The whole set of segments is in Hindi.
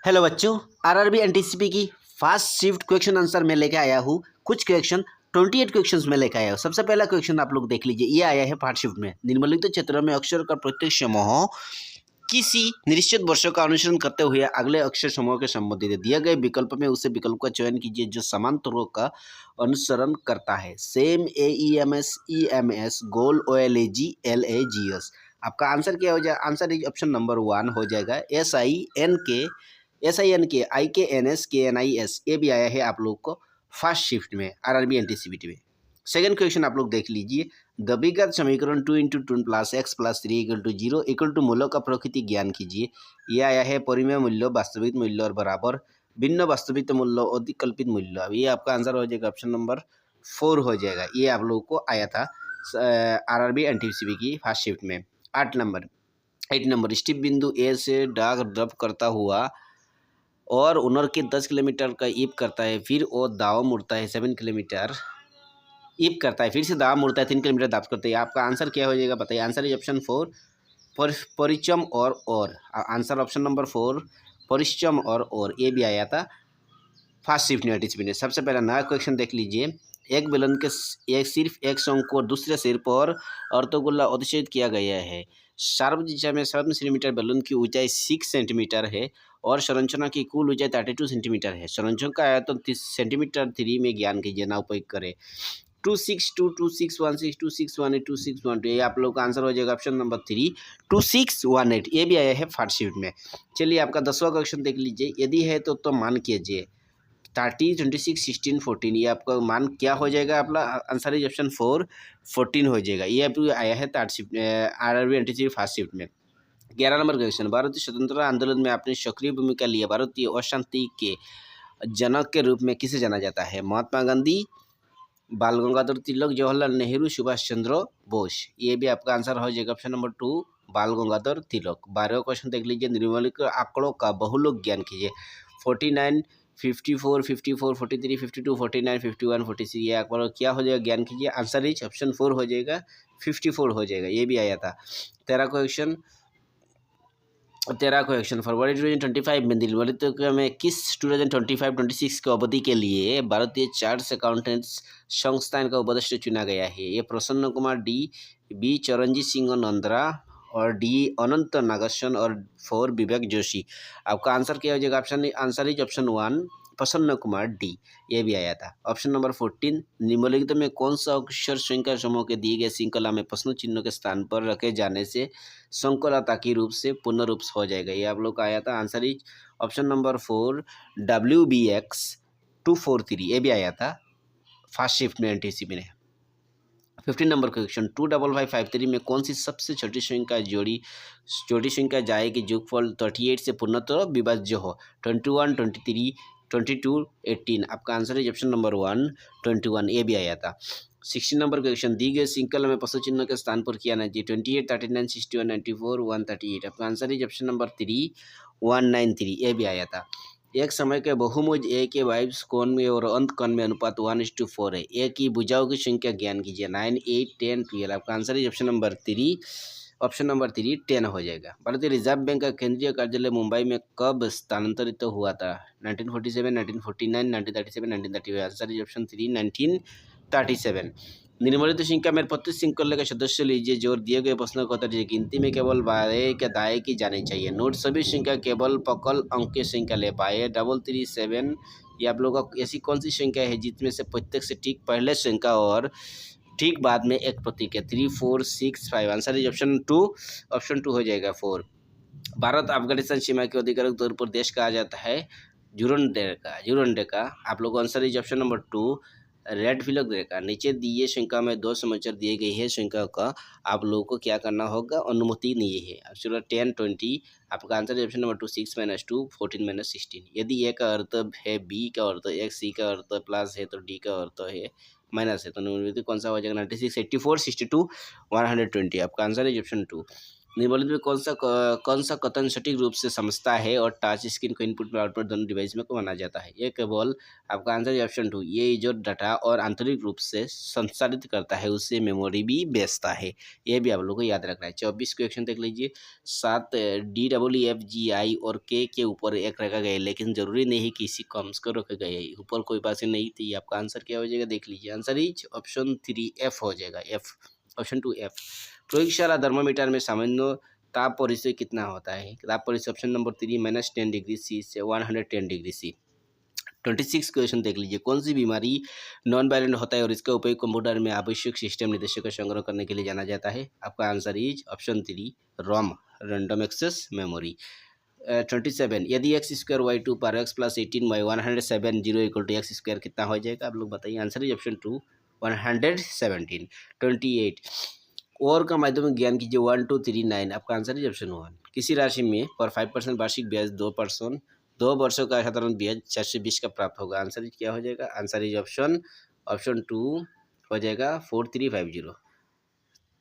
हेलो बच्चों, आरआरबी एनटीसीपी की फास्ट शिफ्ट क्वेश्चन आंसर में लेके आया हूँ। कुछ क्वेश्चन 28 क्वेश्चंस में लेके आया हूँ। सबसे पहला क्वेश्चन आप लोग देख लीजिए। ये आया है फास्ट शिफ्ट में। निम्नलिखित क्षेत्रों में अक्षर का प्रत्येक समूह किसी निश्चित वर्षों का अनुसरण करते हुए अगले अक्षर समूह के संबंधित है। दिए गए विकल्प में उसे विकल्प का चयन कीजिए जो समांतरों का अनुसरण करता है। सेम, AEMS, EMS, गोल, OLAG, LAGS। आपका आंसर क्या हो जाएगा? आंसर इज ऑप्शन नंबर 1 हो जाएगा। SINKIKNS KNIS ये भी आया है आप लोग को फर्स्ट शिफ्ट में आरआरबी एनटीसीबीटी में। सेकंड क्वेश्चन आप लोग देख लीजिए। दबिगत समीकरण 2 × 2 + x + 3 = 0 = मूलों का प्रकृति ज्ञान कीजिए। यह आया है परिमेय मूल्य, वास्तविक मूल्य और बराबर, भिन्न वास्तविक मूल्य, अधिक कल्पित मूल्य। अब ये आपका आंसर हो जाएगा ऑप्शन नंबर 4 हो जाएगा। ये आप लोगों को आया था आरआरबी एनटीसीबी की फर्स्ट शिफ्ट में। 8 नंबर स्टिप बिंदु ए से डाक ड्रॉप करता हुआ और उनर के 10 किलोमीटर का ईप करता है, फिर वो दाव मुड़ता है 7 किलोमीटर ईप करता है, फिर से दाव मुड़ता है 3 किलोमीटर दाव करता है। आपका आंसर क्या हो जाएगा बताइए? आंसर इज ऑप्शन 4 परिचम और आंसर ऑप्शन नंबर 4 परिचम और ये भी आया था फास्ट शिफ्ट में। सबसे पहला नया क्वेश्चन देख लीजिए। एक बेलन के सिर्फ एक शंकु को दूसरे सिर पर अर्धगोला अधिष्ठित किया गया है। सार्वभुज दिशा में 7 सेंटीमीटर बेलून की ऊंचाई 6 सेंटीमीटर है और संरचना की कुल ऊंचाई 32 सेंटीमीटर है। संरचना का आयतन 30 सेंटीमीटर 3 में ज्ञान कीजिए ना उपयोग करें। 262 2616 2618 2612 ये आप लोग का आंसर हो जाएगा ऑप्शन नंबर 3 2618। ये भी आया है फर्स्ट शिफ्ट में। चलिए आपका 10वां क्वेश्चन देख लीजिए। यदि है तो मान कीजिए 30 26 16 14 ये आपका मान क्या हो जाएगा? आपका आंसर इज ऑप्शन 4 14 हो जाएगा। ये आपको आया है third shift RRB NTPC first shift में। 11 नंबर क्वेश्चन। भारतीय स्वतंत्रता आंदोलन में अपनी सक्रिय भूमिका लिए भारतीय अशांति के जनक के रूप में किसे जाना जाता है? महात्मा गांधी, बाल गंगाधर तिलक, जवाहरलाल नेहरू, सुभाष चंद्र बोस। ये भी आपका आंसर हो जाएगा ऑप्शन नंबर 2 बाल गंगाधर तिलक। 12वां क्वेश्चन देख लीजिए। निम्नलिखित आंकड़ों का बहुलोक ज्ञान कीजिए। 49 54 54 43 52 49 51 46 ये आंकड़ा क्या हो जाएगा? ज्ञान कीजिए। आंसर इज ऑप्शन 4 हो जाएगा 54 हो जाएगा। ये भी आया था। 13 क्वेश्चन फरवरी 2025 में निम्नलिखित में किस 2025-26 की अवधि के लिए भारतीय चार्टर्ड अकाउंटेंट्स संस्थान का उपाध्यक्ष चुना गया है? ये प्रसन्न कुमार, बी चरणजीत सिंह नंद्रा और डी अनंत नागेश्वर और 4 विवेक जोशी। आपका आंसर क्या हो जाएगा? आंसर इज ऑप्शन 1 प्रसन्न कुमार डी। ये भी आया था। ऑप्शन नंबर 14 निम्नलिखित में कौन सा अक्षर श्रृंखला समूह के दिए गए श्रृंखला में प्रश्न चिन्ह के स्थान पर रखे जाने से संकुलाताकी रूप से पूर्ण रूप हो जाएगा? ये आप लोग का आया था। Answer is option number 4 WBX 243। ये भी आया था फास्ट शिफ्ट में एनटीसीबी ने। 15 नंबर क्वेश्चन। 25553 में कौन सी सबसे छोटी संख्या जोड़ी संख्या जाएगी जोगफल 38 से पूर्णतः विभाज्य हो? 21 23 22 18। आपका आंसर है ऑप्शन नंबर 1 21। ये भी आया था। 16 नंबर क्वेश्चन। दी गए श्रृंखला में प्रश्न चिन्ह के स्थान पर किया ना जी 28 39 61 94 138। आपका आंसर है ऑप्शन नंबर 3 193। ये भी आया था। एक समय के बहुभुज ए के वाइब्स कोण में और अंत कोण में अनुपात 1:4 है। ए की भुजाओं की संख्या ज्ञान कीजिए। 9 8 10 12। आपका आंसर है ऑप्शन नंबर 3 10 हो जाएगा। भारतीय रिजर्व बैंक का केंद्रीय कार्यालय मुंबई में कब स्थानांतरित हुआ था? 1947 1949 1937 1935। आंसर है ऑप्शन 3 1937। निम्नलिखित संख्या में प्रत्येक श्रृंखला के सदस्य लीजिए जो दिए गए प्रश्नों का उत्तर दीजिए। गिनती में केवल बाएं के दाएं की जानी चाहिए। नोट सभी संख्या केवल पकल अंक की संख्या ले पाए। 337 ये आप लोगों का ऐसी कौन सी संख्या है जिसमें से प्रत्येक से ठीक पहले संख्या और ठीक बाद में एक प्रतीक है? 3 4 6 5। आंसर इज ऑप्शन 2 हो जाएगा 4। भारत अफगानिस्तान सीमा के अधिकृत तौर पर देश कहा जाता है जुरंडे का। आप लोग आंसर इज ऑप्शन नंबर 2 रेड फिलक रेखा। नीचे दिए संख्या में 2 समाचार दिए गए हैं। संख्या का आप लोगों को क्या करना होगा? अनुमति नहीं है। अब चलो 10 20। आपका आंसर ऑप्शन नंबर 2 6 - 2 14 - 16। यदि ए का अर्थ है बी का अर्थ एक, सी का अर्थ प्लस है तो डी का अर्थ है माइनस है तो निम्नलिखित कौन सा हो जाएगा? 96 84 62 120। आपका आंसर है ऑप्शन 2। निम्नलिखित में कौन सा कथन सटीक रूप से समझता है और टच स्क्रीन को इनपुट और आउटपुट दोनों डिवाइस में को माना जाता है? ये केवल आपका आंसर है ऑप्शन 2, ये जो डाटा और आंतरिक रूप से संचालित करता है उससे मेमोरी भी बेचता है। ये भी आप लोगों को याद रखना है। 24 क्वेश्चन देख लीजिए। 7 DEEFGI और के ऊपर एक रखा गया है, लेकिन जरूरी नहीं कि इसी कॉम्स को रखा गया है। ऊपर कोई बात नहीं थी। आपका आंसर क्या हो जाएगा देख लीजिए। आंसर इज ऑप्शन 3 F हो जाएगा। F option 2 F। प्रयोगशाला थर्मोमीटर में सामान्य ताप परिचय कितना होता है? ताप परिचय ऑप्शन नंबर 3 -10 डिग्री सी से 110 डिग्री सी। 26 क्वेश्चन देख लीजिए। कौन सी बीमारी नॉन वायलेंट होता है और इसका उपयोग कंप्यूटर में आवश्यक सिस्टम निर्देशों का संग्रह करने के लिए जाना जाता है? आपका answer is option 3 ROM, random access memory. 27 यदि एक्स स्क्वायर वाई 2 पर X plus 18 Y 107 zero equal to X square कितना हो जाएगा? आप लोग बताइए। Answer is option 2 117। 28 और का माध्यमिक ज्ञान कीजिए 1239। आपका आंसर इज ऑप्शन 1। किसी राशि में पर 5% वार्षिक ब्याज 2% 2 वर्षों का साधारण ब्याज 420 का प्राप्त होगा। आंसर इज क्या हो जाएगा? आंसर इज ऑप्शन 2 हो जाएगा 4350।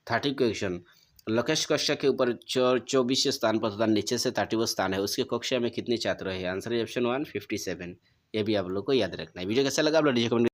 30 क्वेश्चन। लकेश कक्षा के ऊपर 24 स्थान पर तथा नीचे से 30वां स्थान है, उसके कक्षा में कितने छात्र हैं? Answer is option 1 57। ये भी आप लोग को याद रखना है। वीडियो कैसा लगा आप लोग